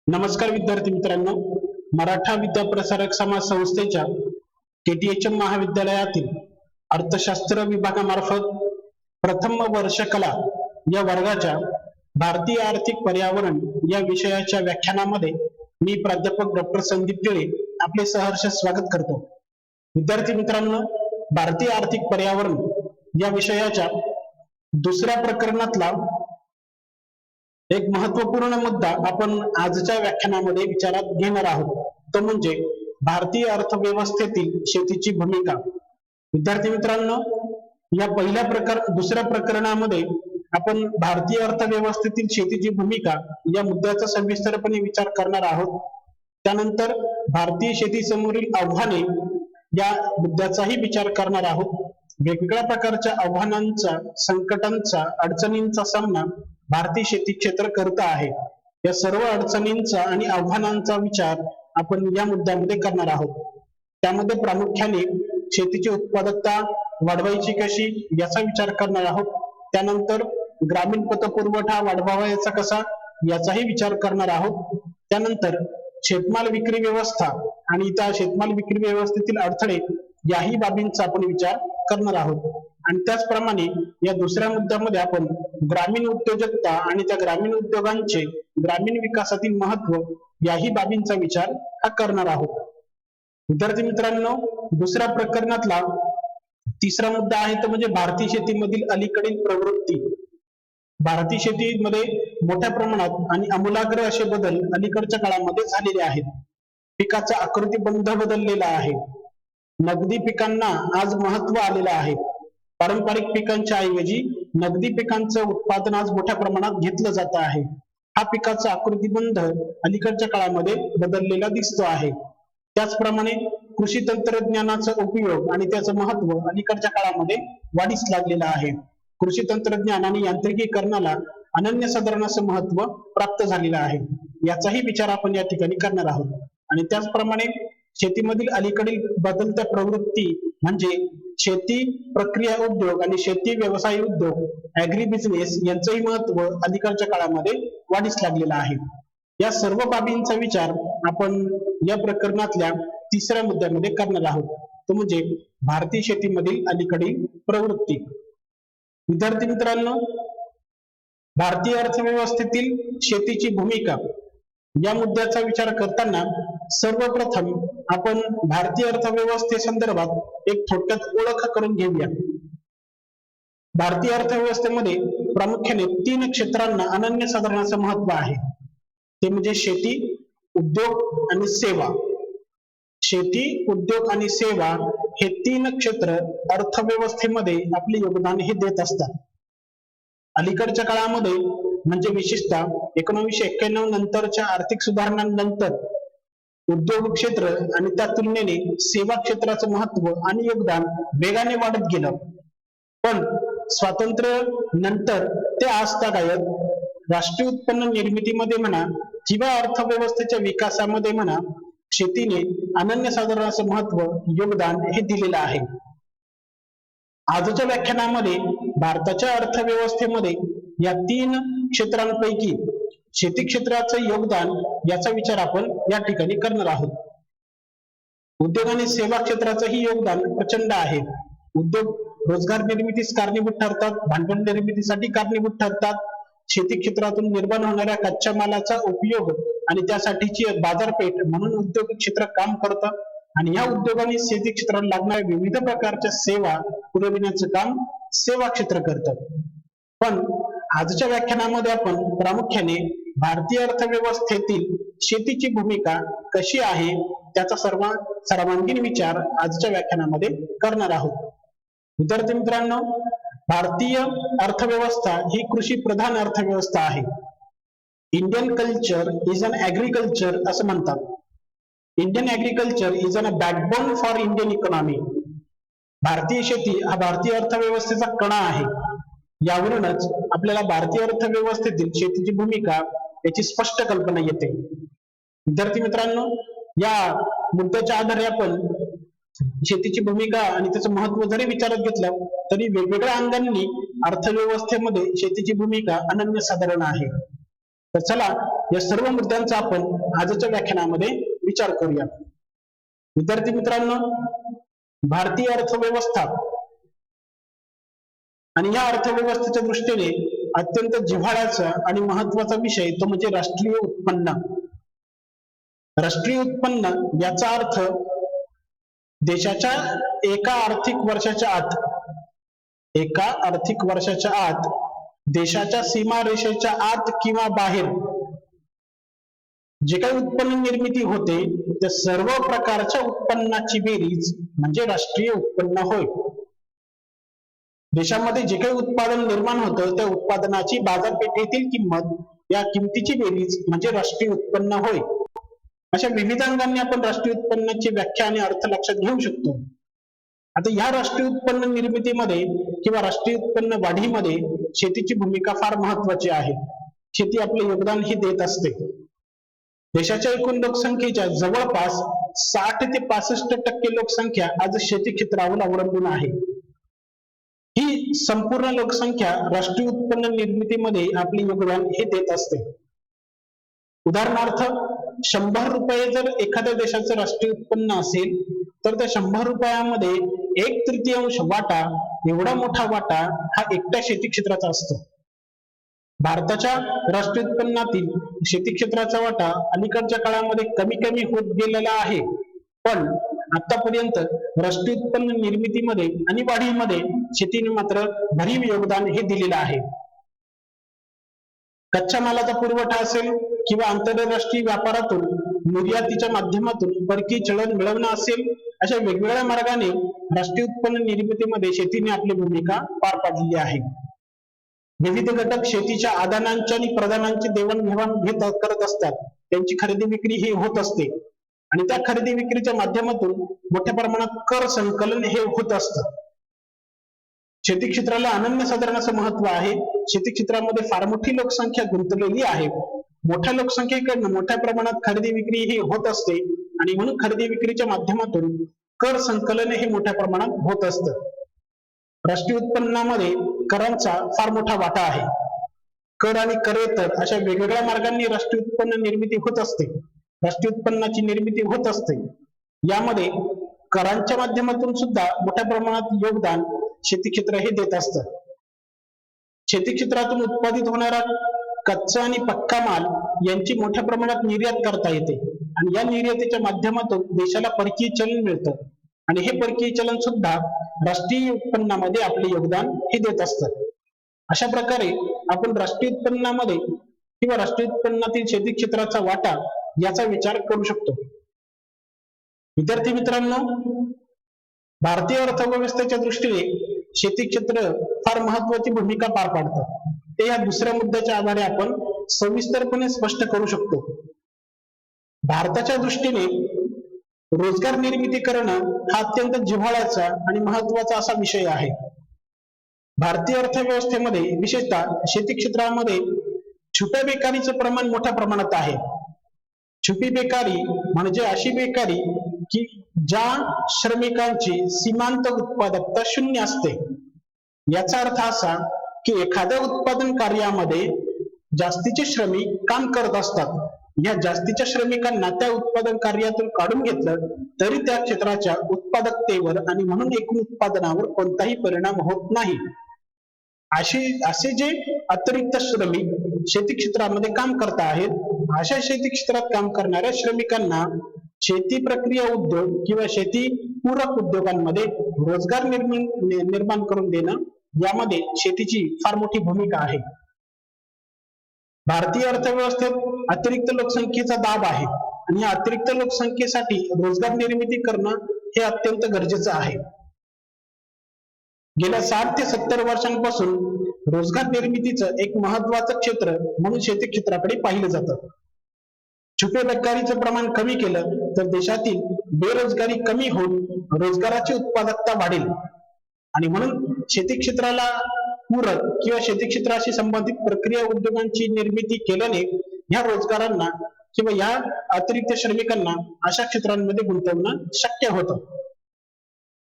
नमस्कार विद्यार्थी मित्रांनो, मराठा विद्या प्रसारक समाज संस्थेच्या KTHM महाविद्यालयातील अर्थशास्त्र विभागामार्फत प्रथम वर्ष कला या वर्गाच्या भारतीय आर्थिक पर्यावरण या विषयाच्या व्याख्यानामध्ये मी प्राध्यापक डॉक्टर संदीप टिळे आपले सहर्ष स्वागत करतो। विद्यार्थी मित्रांनो, भारतीय आर्थिक पर्यावरण या विषयाच्या दुसऱ्या प्रकरणातला एक महत्त्वपूर्ण मुद्दा आपण आजच्या व्याख्यानामध्ये विचारात घेणार आहोत, तो म्हणजे भारतीय अर्थव्यवस्थेतील शेतीची भूमिका। विद्यार्थी मित्रांनो, या दुसऱ्या प्रकरणामध्ये आपण भारतीय अर्थव्यवस्थेतील शेतीची भूमिका या मुद्द्याचा सविस्तरपणे विचार करणार आहोत। त्यानंतर भारतीय शेतीसमोरील आव्हाने या मुद्द्याचाही विचार करणार आहोत। वेगवेगळ्या प्रकारच्या आव्हानांचा, संकटांचा, अडचणींचा सामना भारतीय शेती क्षेत्र करत आहे। या सर्व अडचणींचा आणि आव्हानांचा विचार आपण या मुद्द्यामध्ये करणार आहोत। त्यामध्ये प्रामुख्याने शेतीची उत्पादकता वाढवायची कशी याचा विचार करणार आहोत। त्यानंतर ग्रामीण पतपुरवठा वाढवायचा कसा याचाही विचार करणार आहोत। त्यानंतर शेतमाल विक्री व्यवस्था आणि त्या शेतमाल विक्री व्यवस्थेतील अडथळे याही बाबींचा आपण विचार करणार आहोत। आणि त्याचप्रमाणे या दुसऱ्या मुद्द्यामध्ये आपण ग्रामीण उद्योजकता आणि त्या ग्रामीण उद्योगांचे ग्रामीण विकासातील महत्व याही बाबींचा विचार करणार आहोत। विद्यार्थी मित्रांनो, दुसऱ्या प्रकरणातला तिसरा मुद्दा आहे तो म्हणजे भारतीय शेतीमधील अलीकडील प्रवृत्ती। भारतीय शेतीमध्ये मोठ्या प्रमाणात आणि आमूलाग्र असे बदल अलीकडच्या काळामध्ये झालेले आहेत। पिकाचा आकृतिबंध बदललेला आहे। नगदी पिकांना आज महत्व आलेलं आहे। पारंपरिक पिकांच्या ऐवजी नगदी पिकांचं उत्पादन आज मोठ्या प्रमाणात घेतलं जात आहे। हा पिकाचा आकृतिबंध अलीकडच्या काळामध्ये बदललेला दिसतो आहे। त्याचप्रमाणे कृषी तंत्रज्ञानाचा उपयोग आणि त्याचं महत्व अलीकडच्या काळामध्ये वाढीस लागलेलं आहे। कृषी तंत्रज्ञान आणि यांत्रिकीकरणाला अनन्यसाधारण असं महत्व प्राप्त झालेलं आहे। याचाही विचार आपण या ठिकाणी करणार आहोत। आणि त्याचप्रमाणे शेतीमधील अलीकडील बदलत्या प्रवृत्ती म्हणजे शेती प्रक्रिया उद्योग आणि शेती व्यवसाय उद्योग ऍग्री बिझनेस यांचंही महत्व अलीकडच्या काळामध्ये वाढीस लागलेलं आहे। या सर्व बाबींचा विचार आपण या प्रकरणातल्या तिसऱ्या मुद्द्यामध्ये करणार आहोत, तो म्हणजे भारतीय शेतीमधील अलीकडील प्रवृत्ती। विद्यार्थी मित्रांनो, भारतीय अर्थव्यवस्थेतील शेतीची भूमिका या मुद्द्याचा विचार करताना सर्वप्रथम आपण भारतीय अर्थव्यवस्थेसंदर्भात एक थोडक्यात ओळख करून घेऊया। भारतीय अर्थव्यवस्थेमध्ये प्रामुख्याने 3 क्षेत्रांना अनन्यसाधारण असं महत्व आहे, ते म्हणजे शेती, उद्योग आणि सेवा। शेती, उद्योग आणि सेवा हे 3 क्षेत्र अर्थव्यवस्थेमध्ये आपले योगदान हे देत असतात। अलीकडच्या काळामध्ये म्हणजे विशेषतः 1991 नंतरच्या आर्थिक सुधारणांनंतर उद्योग क्षेत्र आणि त्या तुलनेने सेवा क्षेत्राचं महत्व आणि योगदान वेगाने वाढत गेलं। पण स्वातंत्र्य नंतर ते आजतागायत राष्ट्रीय उत्पन्न निर्मितीमध्ये म्हणा किंवा अर्थव्यवस्थेच्या विकासामध्ये म्हणा, शेतीने अनन्यसाधारण असं महत्व, योगदान हे दिलेलं आहे। आजच्या व्याख्यानामध्ये भारताच्या अर्थव्यवस्थेमध्ये या 3 क्षेत्रांपैकी शेती क्षेत्राचं योगदान याचा विचार आपण या ठिकाणी करणार आहोत। उद्योग आणि सेवा क्षेत्राचंही योगदान प्रचंड आहे। उद्योग रोजगार निर्मितीस कारणीभूत ठरतात, भांडवल निर्मितीसाठी कारणीभूत ठरतात। शेती क्षेत्रातून निर्माण होणाऱ्या कच्च्या मालाचा उपयोग आणि त्यासाठीची बाजारपेठ म्हणून उद्योग क्षेत्र काम करतं आणि या उद्योगाने शेती क्षेत्राला लागणाऱ्या विविध प्रकारच्या सेवा पुरविण्याचं काम सेवा क्षेत्र करतं। पण आजच्या व्याख्यानामध्ये आपण प्रामुख्याने भारतीय अर्थव्यवस्थेतील शेतीची भूमिका कशी आहे त्याचा सर्वांगीण विचार आजच्या व्याख्यानामध्ये करणार आहोत। विद्यार्थी मित्रांनो, भारतीय अर्थव्यवस्था ही कृषी प्रधान अर्थव्यवस्था आहे। Indian culture is an agriculture असं म्हणतात। Indian agriculture is an backbone for Indian economy. भारतीय शेती हा भारतीय अर्थव्यवस्थेचा कणा आहे। यावरूनच आपल्याला भारतीय अर्थव्यवस्थेतील शेतीची भूमिका याची स्पष्ट कल्पना येते। विद्यार्थी मित्रांनो, या मुद्द्याच्या आधारे आपण शेतीची भूमिका आणि त्याचं महत्व जरी विचारात घेतलं तरी वेगवेगळ्या अंगांनी अर्थव्यवस्थेमध्ये शेतीची भूमिका अनन्यसाधारण आहे। तर चला या सर्व मुद्द्यांचा आपण आजच्या व्याख्यानामध्ये विचार करूया. विद्यार्थी मित्रांनो, भारतीय अर्थव्यवस्था आणि या अर्थव्यवस्थेच्या दृष्टीने अत्यंत जिव्हाळ्याचा आणि महत्वाचा विषय तो म्हणजे राष्ट्रीय उत्पन्न. राष्ट्रीय उत्पन्न याचा अर्थ देशाच्या एका आर्थिक वर्षाच्या आत देशाच्या सीमारेषेच्या आत किंवा बाहेर जे काही उत्पन्न निर्मिती होते त्या सर्व प्रकारच्या उत्पन्नाची बेरीज म्हणजे राष्ट्रीय उत्पन्न होय. देशामध्ये जे काही उत्पादन निर्माण होतं त्या उत्पादनाची बाजारपेठेतील किंमत या किमतीची बेरीज म्हणजे राष्ट्रीय उत्पन्न होय. अशा विविध अंगांनी आपण राष्ट्रीय उत्पन्नाची व्याख्या आणि अर्थ लक्षात घेऊ शकतो. आता या राष्ट्रीय उत्पन्न निर्मितीमध्ये किंवा राष्ट्रीय उत्पन्न वाढीमध्ये शेतीची भूमिका फार महत्वाची आहे. शेती आपले योगदान ही देत असते. देशाच्या एकूण लोकसंख्येच्या जवळपास 60 ते 65% लोकसंख्या आज शेती क्षेत्रावर अवलंबून आहे. ही संपूर्ण लोकसंख्या राष्ट्रीय उत्पन्न निर्मितीमध्ये आपले योगदान हे देत असते. उदाहरणार्थ 100 रुपये जर एखाद्या देशाचं राष्ट्रीय उत्पन्न असेल तर त्या 100 रुपयामध्ये 1/3 वाटा एवढा मोठा वाटा हा एकट्या शेती क्षेत्राचा असतो. भारताच्या राष्ट्रीय उत्पन्नातील शेती क्षेत्राचा वाटा अलीकडच्या काळामध्ये कमी कमी होत गेलेला आहे, पण आतापर्यंत राष्ट्रीय उत्पन्न निर्मितीमध्ये आणि वाढीमध्ये शेतीने मात्र भरीव योगदान हे दिलेलं आहे. कच्च्या मालाचा पुरवठा असेल किंवा आंतरराष्ट्रीय व्यापारातून निर्यातीच्या माध्यमातून परकीय चलन मिळवणं असेल, अशा वेगवेगळ्या मार्गाने राष्ट्रीय उत्पन्न निर्मितीमध्ये शेतीने आपली भूमिका पार पाडलेली आहे. विविध घटक शेतीच्या आदानांची आणि प्रदानांची देवाणघेवाण करत असतात. त्यांची खरेदी विक्री ही होत असते आणि त्या खरेदी विक्रीच्या माध्यमातून मोठ्या प्रमाणात कर संकलन हे होत असतं. शेती क्षेत्राला अनन्यसाधारण असं महत्व आहे. शेती क्षेत्रामध्ये फार मोठी लोकसंख्या गुंतलेली आहे. मोठ्या लोकसंख्येकडनं मोठ्या प्रमाणात खरेदी विक्री ही होत असते आणि म्हणून खरेदी विक्रीच्या माध्यमातून कर संकलन हे मोठ्या प्रमाणात होत असतं. राष्ट्रीय उत्पन्नामध्ये करांचा फार मोठा वाटा आहे. कर आणि करेतर अशा वेगवेगळ्या मार्गांनी राष्ट्रीय उत्पन्न निर्मिती होत असते. राष्ट्रीय उत्पन्नाची निर्मिती होत असते. यामध्ये करांच्या माध्यमातून सुद्धा मोठ्या प्रमाणात योगदान शेती क्षेत्र हे देत असतं. शेती क्षेत्रातून उत्पादित होणारा कच्चा आणि पक्का माल यांची मोठ्या प्रमाणात निर्यात करता येते आणि या निर्यातीच्या माध्यमातून देशाला परकीय चलन मिळतं आणि हे परकीय चलन सुद्धा राष्ट्रीय उत्पन्नामध्ये आपले योगदान हे देत असतं. अशा प्रकारे आपण राष्ट्रीय उत्पन्नामध्ये किंवा राष्ट्रीय उत्पन्नातील शेती क्षेत्राचा वाटा याचा विचार करू शकतो. विद्यार्थी मित्रांनो, भारतीय अर्थव्यवस्थेच्या दृष्टीने शेती क्षेत्र फार महत्वाची भूमिका पार पाडतं. ते या दुसऱ्या मुद्द्याच्या आधारे आपण सविस्तरपणे स्पष्ट करू शकतो. भारताच्या दृष्टीने रोजगार निर्मिती करणं हा अत्यंत जिव्हाळ्याचा आणि महत्वाचा असा विषय आहे. भारतीय अर्थव्यवस्थेमध्ये विशेषतः शेती क्षेत्रामध्ये छुप्या बेकारीचं प्रमाण मोठ्या प्रमाणात आहे. छुपी बेकारी म्हणजे अशी बेकारी की ज्या श्रमिकांची सीमांत उत्पादकता 0 असते. याचा अर्थ असा की एखाद्या उत्पादन कार्यामध्ये जास्तीचे श्रमिक काम करत असतात. या जास्तीच्या श्रमिकांना त्या उत्पादन कार्यातून काढून घेतलं तरी त्या क्षेत्राच्या उत्पादकतेवर आणि म्हणून एकूण उत्पादनावर कोणताही परिणाम होत नाही. असे जे अतिरिक्त श्रमिक शेती क्षेत्रामध्ये काम करत आहेत, अशा शेती क्षेत्रात काम करणाऱ्या श्रमिकांना शेती प्रक्रिया उद्योग किंवा शेती पूरक उद्योगांमध्ये रोजगार निर्माण करून देणं यामध्ये शेतीची फार मोठी भूमिका आहे. भारतीय अर्थव्यवस्थेत अतिरिक्त लोकसंख्येचा दाब आहे आणि या अतिरिक्त लोकसंख्येसाठी रोजगार निर्मिती करणं हे अत्यंत गरजेचं आहे. गेल्या 60 ते 70 वर्षांपासून रोजगार निर्मितीचं एक महत्वाचं क्षेत्र म्हणून शेती क्षेत्राकडे पाहिलं जातं. छुपे बेकारीचं प्रमाण कमी केलं तर देशातील बेरोजगारी कमी होऊन रोजगाराची उत्पादकता वाढेल आणि म्हणून शेती क्षेत्राला पूरक किंवा शेती क्षेत्राशी संबंधित प्रक्रिया उद्योगांची निर्मिती केल्याने ह्या रोजगारांना किंवा या अतिरिक्त श्रमिकांना अशा क्षेत्रांमध्ये गुंतवणं शक्य होतं.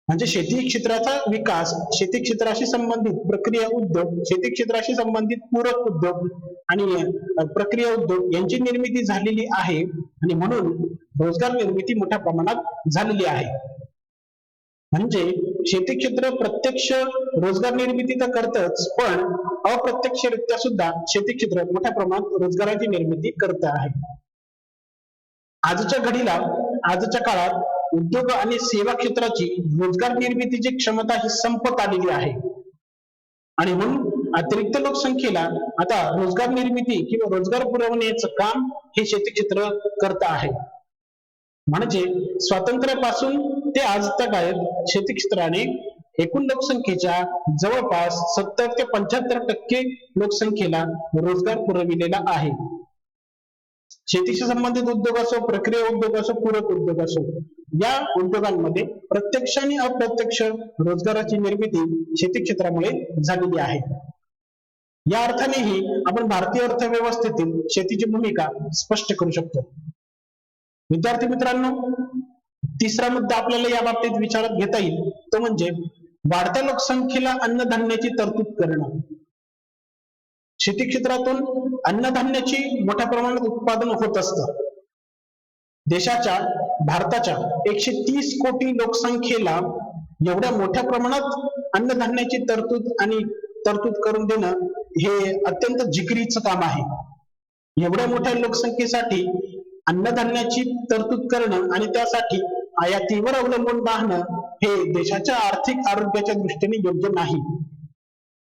म्हणजे शेती क्षेत्राचा विकास, शेती क्षेत्राशी संबंधित प्रक्रिया उद्योग, शेती क्षेत्राशी संबंधित पूरक उद्योग आणि प्रक्रिया उद्योग यांची निर्मिती झालेली आहे आणि म्हणून रोजगार निर्मिती मोठ्या प्रमाणात झालेली आहे. म्हणजे शेती क्षेत्र प्रत्यक्ष रोजगार निर्मिती तर करतच, पण अप्रत्यक्षरित्या सुद्धा शेती क्षेत्र मोठ्या प्रमाणात रोजगाराची निर्मिती करत आहे. आजच्या घडीला, आजच्या काळात उद्योग आणि सेवा क्षेत्राची रोजगार निर्मितीची क्षमता ही संपत आलेली आहे आणि म्हणून अतिरिक्त लोकसंख्येला आता रोजगार निर्मिती किंवा रोजगार पुरवण्याचं काम हे शेती क्षेत्र करत आहे. म्हणजे स्वातंत्र्यापासून ते आजच्या काळात शेती क्षेत्राने एकूण लोकसंख्येच्या जवळपास 70 ते 75% लोकसंख्येला रोजगार पुरविलेला आहे. शेतीशी संबंधित उद्योग असो, प्रक्रिया उद्योग असो, पूरक उद्योग असो, या उद्योगांमध्ये प्रत्यक्ष आणि अप्रत्यक्ष रोजगाराची निर्मिती शेती क्षेत्रामुळे झालेली आहे. या अर्थानेही आपण भारतीय अर्थव्यवस्थेतील शेतीची भूमिका स्पष्ट करू शकतो. विद्यार्थी मित्रांनो, तिसरा मुद्दा आपल्याला या बाबतीत विचारात घेता येईल तो म्हणजे वाढत्या लोकसंख्येला अन्नधान्याची तरतूद करणं. शेती क्षेत्रातून अन्नधान्याची मोठ्या प्रमाणात उत्पादन होत असतं. देशाच्या, भारताच्या 130 कोटी लोकसंख्येला एवढ्या मोठ्या प्रमाणात अन्नधान्याची तरतूद करून देणं हे अत्यंत जिकिरीचं काम आहे. एवढ्या मोठ्या लोकसंख्येसाठी अन्नधान्याची तरतूद करणं आणि त्यासाठी आयातीवर अवलंबून राहणं हे देशाच्या आर्थिक आरोग्याच्या दृष्टीने योग्य नाही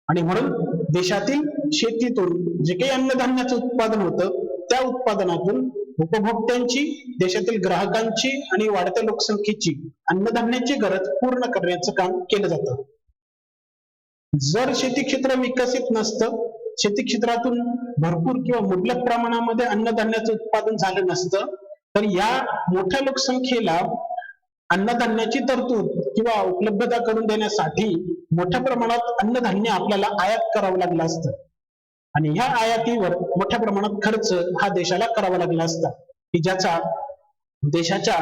आणि म्हणून देशातील शेतीतून जे काही अन्नधान्याचं उत्पादन होतं त्या उत्पादनातून उपभोक्त्यांची, देशातील ग्राहकांची आणि वाढत्या लोकसंख्येची अन्नधान्याची गरज पूर्ण करण्याचं काम केलं जातं. जर शेती क्षेत्र विकसित नसतं, शेती क्षेत्रातून भरपूर किंवा मुबलक प्रमाणामध्ये अन्नधान्याचं उत्पादन झालं नसतं, तर या मोठ्या लोकसंख्येला अन्नधान्याची तरतूद किंवा उपलब्धता करून देण्यासाठी मोठ्या प्रमाणात अन्नधान्य आपल्याला आयात करावं लागलं असतं आणि ह्या आयातीवर मोठ्या प्रमाणात खर्च हा देशाला करावा लागला असता की ज्याचा देशाच्या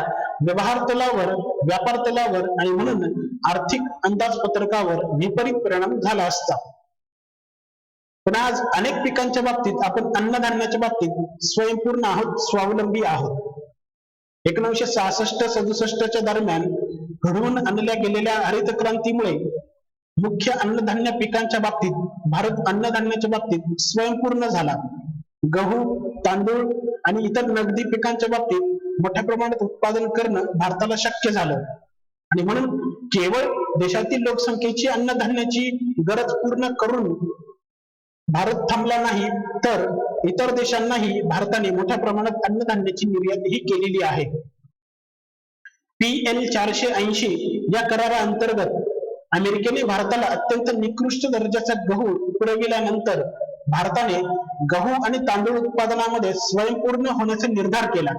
व्यवहार तलावर, व्यापार तलावर आणि म्हणून आर्थिक अंदाजपत्रकावर विपरीत परिणाम झाला असता. पण आज अनेक पिकांच्या बाबतीत आपण अन्नधान्याच्या बाबतीत स्वयंपूर्ण आहोत, स्वावलंबी आहोत. 1966-67 दरम्यान घडवून आणल्या गेलेल्या हरित क्रांतीमुळे मुख्य अन्नधान्य पिकांच्या बाबतीत भारत अन्नधान्याच्या बाबतीत स्वयंपूर्ण झाला. गहू, तांदूळ आणि इतर नगदी पिकांच्या बाबतीत मोठ्या प्रमाणात उत्पादन करणं भारताला शक्य झालं आणि म्हणून केवळ देशातील लोकसंख्येची अन्नधान्याची गरज पूर्ण करून भारत थांबला नाही, तर इतर देशांनाही भारताने मोठ्या प्रमाणात अन्नधान्याची निर्यात ही केलेली आहे. PL 480 या कराराअंतर्गत अमेरिकेने भारताला अत्यंत निकृष्ट दर्जाचा गहू पुरविल्यानंतर भारताने गहू आणि तांदूळ उत्पादनामध्ये स्वयंपूर्ण होण्याचा निर्धार केला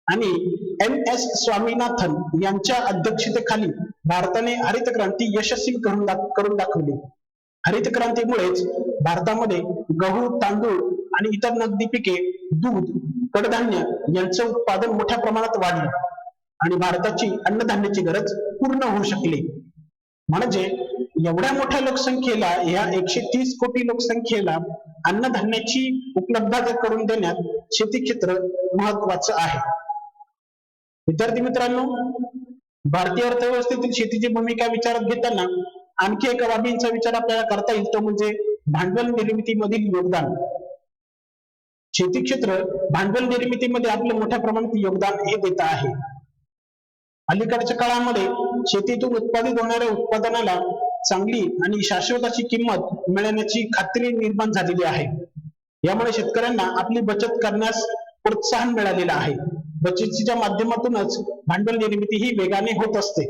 आणि MS स्वामीनाथन यांच्या अध्यक्षतेखाली भारताने हरित क्रांती यशस्वी करून दाखवली. हरित क्रांतीमुळेच भारतामध्ये गहू, तांदूळ आणि इतर नगदी पिके, दूध, कडधान्य यांचं उत्पादन मोठ्या प्रमाणात वाढलं आणि भारताची अन्नधान्याची गरज पूर्ण होऊ शकली. म्हणजे एवढ्या मोठ्या लोकसंख्येला, या 130 कोटी लोकसंख्येला अन्नधान्याची उपलब्धता करून देण्यात शेती क्षेत्र महत्वाचं आहे. विद्यार्थी मित्रांनो, भारतीय अर्थव्यवस्थेतील शेतीची भूमिका विचारात घेताना आणखी एका बाबींचा विचार आपल्याला करता येईल तो म्हणजे भांडवल निर्मितीमधील योगदान. शेती क्षेत्र भांडवल निर्मितीमध्ये आपलं मोठ्या प्रमाणात योगदान हे देत आहे. अलीकडच्या काळामध्ये शेतीतून उत्पादित होणाऱ्या उत्पादनाला चांगली आणि शाश्वत अशी किंमत मिळण्याची खात्री निर्माण झालेली आहे. यामुळे शेतकऱ्यांना आपली बचत करण्यास प्रोत्साहन मिळालेलं आहे. बचतीच्या माध्यमातूनच भांडवल निर्मिती ही वेगाने होत असते.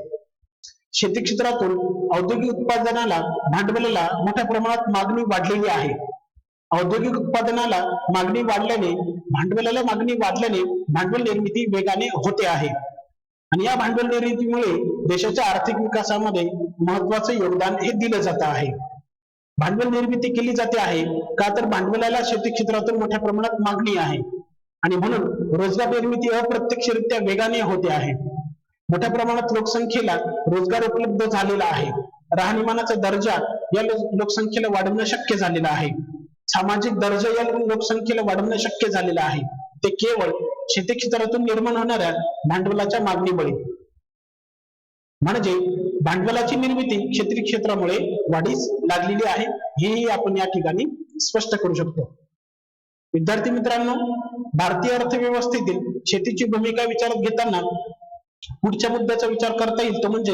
शेती क्षेत्रातून औद्योगिक उत्पादनाला, भांडवलाला मोठ्या प्रमाणात मागणी वाढलेली आहे. औद्योगिक उत्पादनाला मागणी वाढल्याने, भांडवलाला मागणी वाढल्याने भांडवल निर्मिती वेगाने होते आहे आणि या भांडवल निर्मितीमुळे देशाच्या आर्थिक विकासामध्ये महत्वाचं योगदान हे दिलं जात आहे. भांडवल निर्मिती केली जाते आहे का तर भांडवलाला शेती क्षेत्रातून मोठ्या प्रमाणात मागणी आहे आणि म्हणून रोजगार निर्मिती अप्रत्यक्षरित्या वेगाने होते आहे. मोठ्या प्रमाणात लोकसंख्येला रोजगार उपलब्ध झालेला आहे. राहणीमानाचा दर्जा या लोकसंख्येला वाढवणं शक्य झालेलं आहे. सामाजिक दर्जा या लोकसंख्येला वाढवणं शक्य झालेलं आहे. ते केवळ शेती क्षेत्रातून निर्माण होणाऱ्या भांडवलाच्या मागणीमुळे. म्हणजे भांडवलाची निर्मिती शेती क्षेत्रामुळे वाढीस लागलेली आहे, हेही आपण या ठिकाणी स्पष्ट करू शकतो. विद्यार्थी मित्रांनो, भारतीय अर्थव्यवस्थेतील शेतीची भूमिका विचारात घेताना पुढच्या मुद्द्याचा विचार करता येईल तो म्हणजे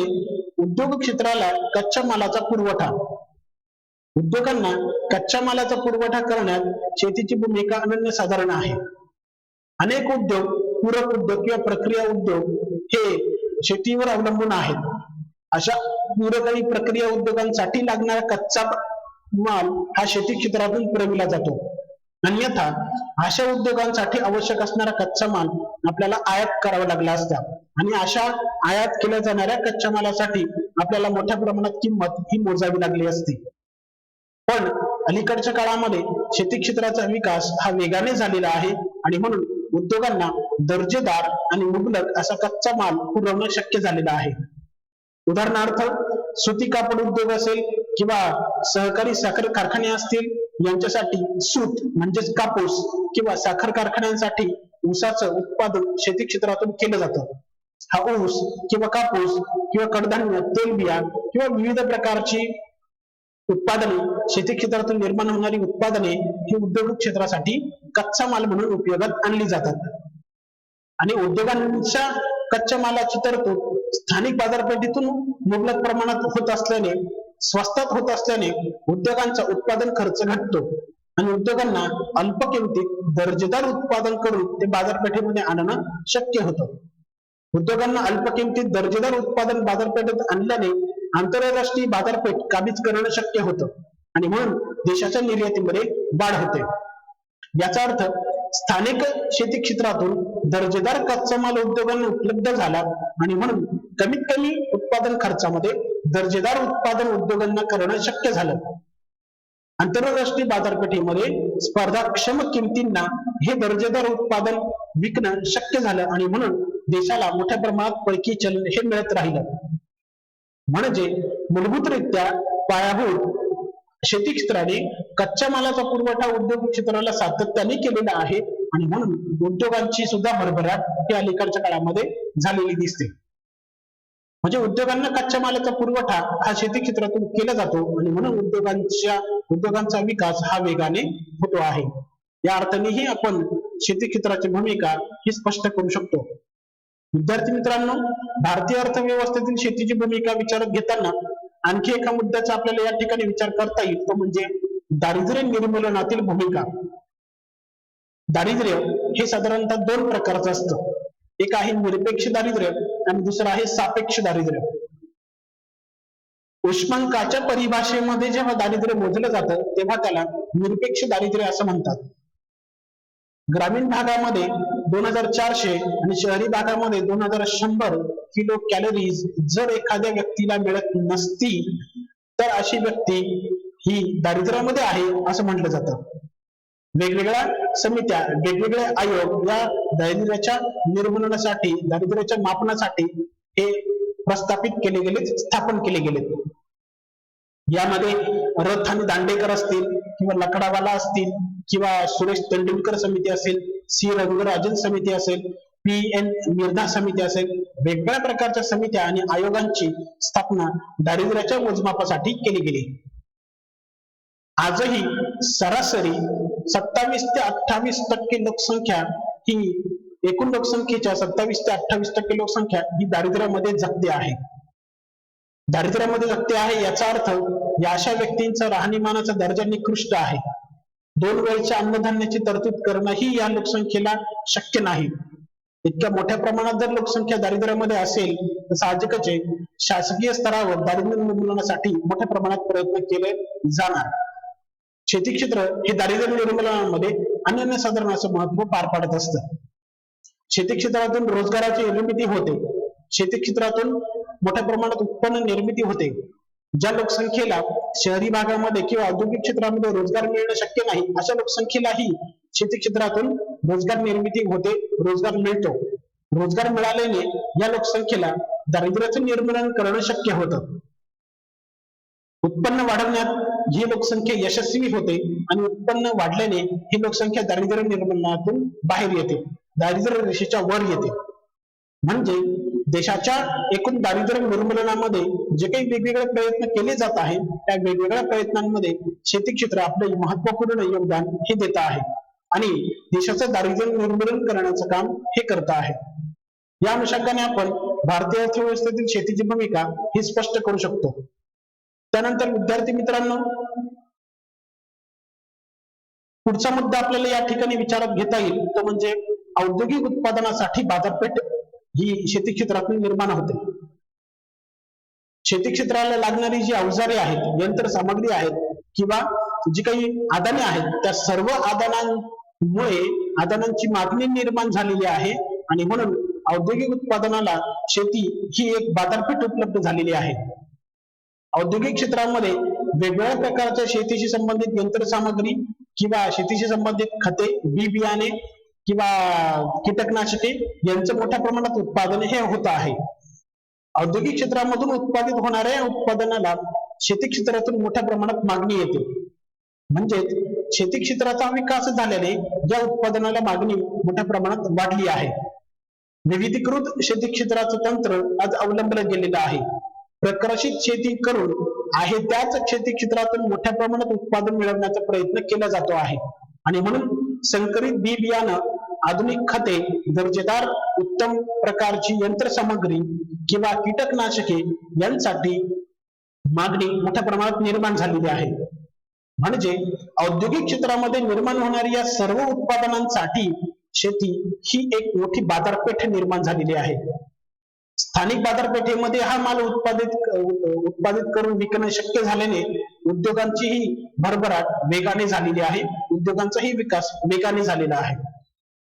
उद्योग क्षेत्राला कच्च्या मालाचा पुरवठा. उद्योगांना कच्च्या मालाचा पुरवठा करण्यात शेतीची भूमिका अनन्यसाधारण आहे. अनेक उद्योग, पूरक उद्योग किंवा प्रक्रिया उद्योग हे शेतीवर अवलंबून आहेत. अशा पूरक आणि प्रक्रिया उद्योगांसाठी लागणारा कच्चा माल हा शेती क्षेत्रातून पुरविला जातो. अन्यथा अशा उद्योगांसाठी आवश्यक असणारा कच्चा माल आपल्याला आयात करावा लागला असता आणि अशा आयात केल्या जाणाऱ्या कच्च्या मालासाठी आपल्याला मोठ्या प्रमाणात किंमत ही मोजावी लागली असती. पण अलीकडच्या काळामध्ये शेती क्षेत्राचा विकास हा वेगाने झालेला आहे आणि म्हणून उद्योगांना दर्जेदार आणि मुबलक असा कच्चा माल पुरवणं शक्य झालेलं आहे. उदाहरणार्थ सुती कापड उद्योग असेल किंवा सहकारी साखर कारखाने असतील, यांच्यासाठी सूत म्हणजेच कापूस किंवा साखर कारखान्यांसाठी ऊसाचं उत्पादन शेती क्षेत्रातून केलं जातं. हा ऊस किंवा कापूस किंवा कडधान्य, तेलबिया किंवा विविध प्रकारची उत्पादने, शेती क्षेत्रातून निर्माण होणारी उत्पादने ही उद्योग क्षेत्रासाठी कच्चा माल म्हणून उपयोगात आणली जातात. आणि उद्योगांच्या कच्च्या मालाची तरतूद स्थानिक बाजारपेठेतून मुबलक प्रमाणात होत असल्याने, स्वस्तात होत असल्याने उद्योगांचा उत्पादन खर्च घटतो आणि उद्योगांना अल्प किमतीत दर्जेदार उत्पादन करून ते बाजारपेठेमध्ये आणणं शक्य होतं. उद्योगांना अल्प किमतीत दर्जेदार उत्पादन बाजारपेठेत आणल्याने आंतरराष्ट्रीय बाजारपेठ काबीज करणं शक्य होतं आणि म्हणून देशाच्या निर्यातीमध्ये वाढ होते. याचा अर्थ स्थानिक शेती क्षेत्रातून दर्जेदार कच्चा माल उद्योगांना उपलब्ध झाला आणि म्हणून कमीत कमी उत्पादन खर्चामध्ये दर्जेदार उत्पादन उद्योगांना करणं शक्य झालं. आंतरराष्ट्रीय बाजारपेठेमध्ये स्पर्धाक्षम किमतींना हे दर्जेदार उत्पादन विकणं शक्य झालं आणि म्हणून देशाला मोठ्या प्रमाणात परकीय चलन हे मिळत राहिलं. म्हणजे मूलभूतरित्या पायाभूत शेती क्षेत्राने कच्च्या मालाचा पुरवठा उद्योग क्षेत्राला सातत्याने केलेला आहे आणि म्हणून उद्योगांची सुद्धा भरभराट ही अलीकडच्या काळामध्ये झालेली दिसते. म्हणजे उद्योगांना कच्च्या मालाचा पुरवठा हा शेती क्षेत्रातून केला जातो आणि म्हणून उद्योगांचा विकास हा वेगाने होतो आहे. या अर्थानेही आपण शेती क्षेत्राची भूमिका ही स्पष्ट करू शकतो. विद्यार्थी मित्रांनो, भारतीय अर्थव्यवस्थेतील शेतीची भूमिका विचारात घेताना आणखी एका मुद्द्याचा आपल्याला या ठिकाणी विचार करता येईल तो म्हणजे दारिद्र्य निर्मूलनातील भूमिका. दारिद्र्य हे साधारणतः दोन प्रकारचं असतं. एक आहे निरपेक्ष दारिद्र्य आणि दुसरं आहे सापेक्ष दारिद्र्य. उष्मांकाच्या परिभाषेमध्ये जेव्हा दारिद्र्य मोजलं जातं तेव्हा त्याला निरपेक्ष दारिद्र्य असं म्हणतात. ग्रामीण भागामध्ये 2400 आणि शहरी भागामध्ये 2100 किलो कॅलरीज जर एखाद्या व्यक्तीला मिळत नसतील तर अशी व्यक्ती ही दारिद्र्यामध्ये आहे असं म्हटलं जातं. वेगवेगळ्या समित्या, वेगवेगळे आयोग या दारिद्र्याच्या निर्मूलनासाठी, दारिद्र्याच्या मापनासाठी हे प्रस्थापित केले गेले, स्थापन केले गेले. यामध्ये रथ आणि दांडेकर असतील किंवा लकडावाला असतील किंवा सुरेश तेंडुलकर समिती असेल, सी रंगराजन समिती असेल, पी.एन. मिर्धा समिती असेल, वेगवेगळ्या प्रकारच्या समित्या आणि आयोगांची स्थापना दारिद्र्याच्या मोजमापासाठी केली गेली. आजही सरासरी 27 ते 28% लोकसंख्या ही एकूण लोकसंख्येच्या 27 ते 28% लोकसंख्या ही दारिद्र्यामध्ये जगते आहे. दारिद्र्यामध्ये जगते आहे याचा अर्थ या अशा व्यक्तींचा राहणीमानाचा दर्जा निकृष्ट आहे. 2 वेळच्या अन्नधान्याची तरतूद करणं ही या लोकसंख्येला शक्य नाही. इतक्या मोठ्या प्रमाणात जर लोकसंख्या दारिद्र्यामध्ये असेल तर साहजिकच आहे शासकीय स्तरावर दारिद्र्य निर्मूलनासाठी मोठ्या प्रमाणात प्रयत्न केले जाणार. शेती क्षेत्र हे दारिद्र्य निर्मूलनामध्ये अनन्यसाधारण असं महत्व पार पाडत असतं. शेती क्षेत्रातून रोजगाराची निर्मिती होते. शेती क्षेत्रातून मोठ्या प्रमाणात उत्पन्न निर्मिती होते. ज्या लोकसंख्येला शहरी भागामध्ये किंवा औद्योगिक क्षेत्रामध्ये रोजगार मिळणं शक्य नाही अशा लोकसंख्येलाही शेती क्षेत्रातून रोजगार निर्मिती होते, रोजगार मिळतो. रोजगार मिळाल्याने या लोकसंख्येला दारिद्र्याचं निर्मूलन करणं शक्य होतं. उत्पन्न वाढवण्यात ही लोकसंख्या यशस्वी होते आणि उत्पन्न वाढल्याने ही लोकसंख्या दारिद्र्य निर्मूलनातून बाहेर येते, दारिद्र्य रेषेच्या वर येते. म्हणजे देशाच्या एकूण दारिद्र्य निर्मूलनामध्ये जे काही वेगवेगळे प्रयत्न केले जात आहेत, त्या वेगवेगळ्या प्रयत्नांमध्ये शेती क्षेत्र आपले महत्वपूर्ण योगदान हे देत आहे आणि देशाचं दारिद्र्य निर्मूलन करण्याचं काम हे करत आहे. या अनुषंगाने आपण भारतीय अर्थव्यवस्थेतील शेतीची भूमिका ही स्पष्ट करू शकतो. त्यानंतर विद्यार्थी मित्रांनो, पुढचा मुद्दा आपल्याला या ठिकाणी विचारात घेता येईल तो म्हणजे औद्योगिक उत्पादनासाठी बाजारपेठ ही शेती क्षेत्रातून निर्माण होते. शेती क्षेत्राला लागणारी जी अवजारे आहेत, यंत्रसामग्री आहेत किंवा जी काही आदाने आहेत, त्या सर्व आदानांमुळे आदानांची मागणी निर्माण झालेली आहे आणि म्हणून औद्योगिक उत्पादनाला शेती ही एक बाजारपेठ उपलब्ध झालेली आहे. औद्योगिक क्षेत्रामध्ये वेगवेगळ्या प्रकारच्या शेतीशी संबंधित यंत्रसामग्री किंवा शेतीशी संबंधित खते, बी बियाणे किंवा कीटकनाशके यांचं मोठ्या प्रमाणात उत्पादन हे होत आहे. औद्योगिक क्षेत्रामधून उत्पादित होणाऱ्या उत्पादनाला शेती क्षेत्रातून मोठ्या प्रमाणात मागणी येते. म्हणजेच शेती क्षेत्राचा विकास झाल्याने या उत्पादनाला मागणी मोठ्या प्रमाणात वाढली आहे. विविधीकृत शेती क्षेत्राचं तंत्र आज अवलंबलं गेलेलं आहे. प्रकाशित शेती करून आहे त्याच शेती क्षेत्रातून मोठ्या प्रमाणात उत्पादन मिळवण्याचा प्रयत्न केला जातो आहे आणि म्हणून संकरित बी बियाणं, आधुनिक खते, दर्जेदार उत्तम प्रकारची यंत्रसामग्री किंवा कीटकनाशके यांसाठी मागणी मोठ्या प्रमाणात निर्माण झालेली आहे. म्हणजे औद्योगिक क्षेत्रामध्ये निर्माण होणाऱ्या या सर्व उत्पादनांसाठी शेती ही एक मोठी बाजारपेठ निर्माण झालेली आहे. स्थानिक बाजारपेठेमध्ये हा माल उत्पादित करून विकणं शक्य झाल्याने उद्योगांचीही भरभराट वेगाने झालेली आहे, उद्योगांचाही विकास वेगाने झालेला आहे.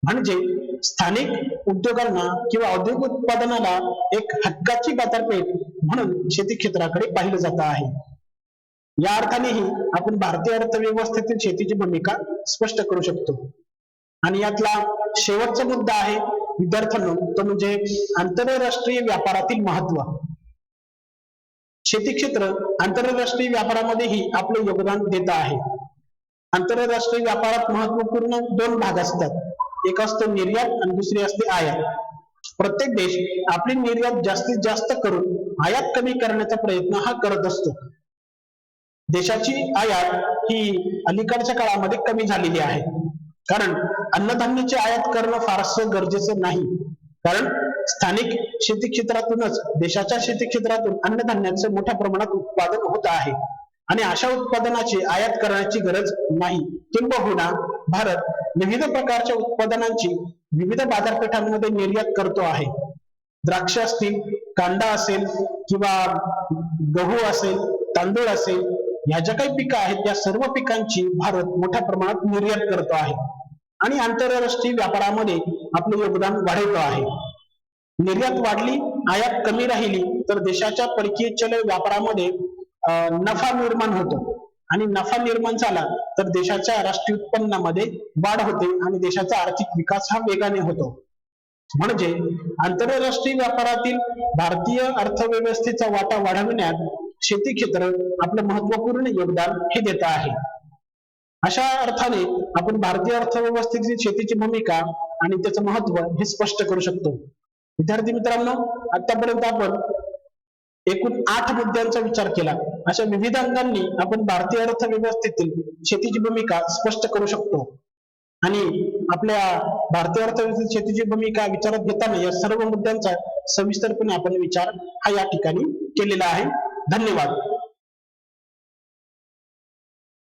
म्हणजे स्थानिक उद्योगांना किंवा औद्योगिक उत्पादनाला एक हक्काची बाजारपेठ म्हणून शेती क्षेत्राकडे पाहिलं जात आहे. या अर्थानेही आपण भारतीय अर्थव्यवस्थेतील शेतीची भूमिका स्पष्ट करू शकतो. आणि यातला शेवटचा मुद्दा आहे विद्यार्थ्यांनो, तो म्हणजे आंतरराष्ट्रीय व्यापारातील महत्व. शेती क्षेत्र आंतरराष्ट्रीय व्यापारामध्येही आपले योगदान देत आहे. आंतरराष्ट्रीय व्यापारात महत्वपूर्ण दोन भाग असतात, एक असतो निर्यात आणि दुसरी असते आयात. प्रत्येक देश आपली निर्यात जास्तीत जास्त करून आयात कमी करण्याचा प्रयत्न हा करत असतो. देशाची आयात ही अलीकडच्या काळामध्ये कमी झालेली आहे, कारण अन्नधान्याची आयात करणं फारसं गरजेचं नाही, कारण स्थानिक शेती क्षेत्रातूनच देशाच्या शेती क्षेत्रातून अन्नधान्याचं मोठ्या प्रमाणात उत्पादन होत आहे आणि अशा उत्पादनाची आयात करण्याची गरज नाही. किंबहुना भारत विविध प्रकारच्या उत्पादनांची विविध बाजारपेठांमध्ये निर्यात करतो आहे. द्राक्ष असतील, कांदा असेल किंवा गहू असेल, तांदूळ असेल, ह्या ज्या काही पिकं आहेत त्या सर्व पिकांची भारत मोठ्या प्रमाणात निर्यात करतो आहे आणि आंतरराष्ट्रीय व्यापारामध्ये आपले योगदान वाढवतो आहे. निर्यात वाढली, आयात कमी राहिली तर देशाच्या परकीय चलन व्यापारामध्ये नफा निर्माण होतो आणि नफा निर्माण झाला तर देशाच्या राष्ट्रीय उत्पन्नामध्ये वाढ होते आणि देशाचा आर्थिक विकास हा वेगाने होतो. म्हणजे आंतरराष्ट्रीय व्यापारातील भारतीय अर्थव्यवस्थेचा वाटा वाढविण्यात शेती क्षेत्र आपलं महत्वपूर्ण योगदान हे देत आहे. अशा अर्थाने आपण भारतीय अर्थव्यवस्थेतील शेतीची भूमिका आणि त्याचं महत्व हे स्पष्ट करू शकतो. विद्यार्थी मित्रांनो, आतापर्यंत आपण एकूण 8 मुद्द्यांचा विचार केला. अशा विविध अंगांनी आपण भारतीय अर्थव्यवस्थेतील शेतीची भूमिका स्पष्ट करू शकतो आणि आपल्या भारतीय अर्थव्यवस्थेतील शेतीची भूमिका विचारात घेताना या सर्व मुद्द्यांचा सविस्तरपणे आपण विचार हा या ठिकाणी केलेला आहे. धन्यवाद.